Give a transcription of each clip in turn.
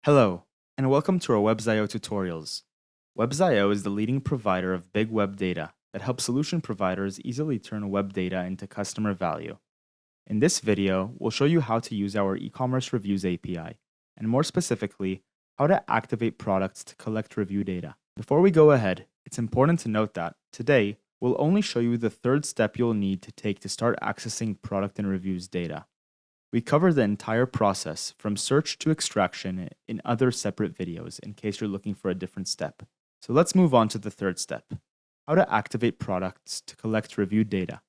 Hello, and welcome to our WebZio tutorials. WebZio is the leading provider of big web data that helps solution providers easily turn web data into customer value. In this video, we'll show you how to use our eCommerce Reviews API, and more specifically, how to activate products to collect review data. Before we go ahead, it's important to note that today, we'll only show you the third step you'll need to take to start accessing product and reviews data. We cover the entire process from search to extraction in other separate videos in case you're looking for a different step. So let's move on to the third step, how to activate products to collect review data.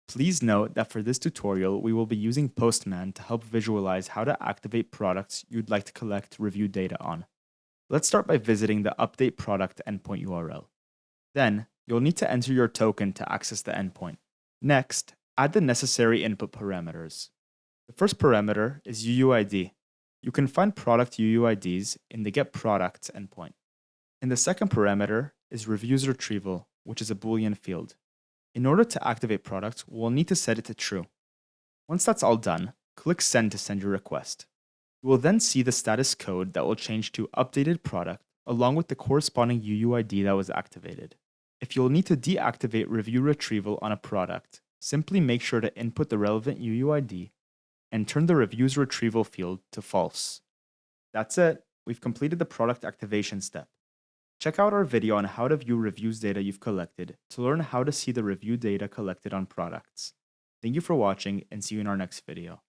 Please note that for this tutorial, we will be using Postman to help visualize how to activate products you'd like to collect review data on. Let's start by visiting the Update Product endpoint URL. Then, you'll need to enter your token to access the endpoint. Next, add the necessary input parameters. The first parameter is UUID. You can find product UUIDs in the Get Products endpoint. And the second parameter is Reviews Retrieval, which is a Boolean field. In order to activate products, we'll need to set it to true. Once that's all done, click Send to send your request. You will then see the status code that will change to Updated Product along with the corresponding UUID that was activated. If you'll need to deactivate Review Retrieval on a product, simply make sure to input the relevant UUID and turn the Reviews Retrieval field to false. That's it. We've completed the product activation step. Check out our video on how to view reviews data you've collected to learn how to see the review data collected on products. Thank you for watching and see you in our next video.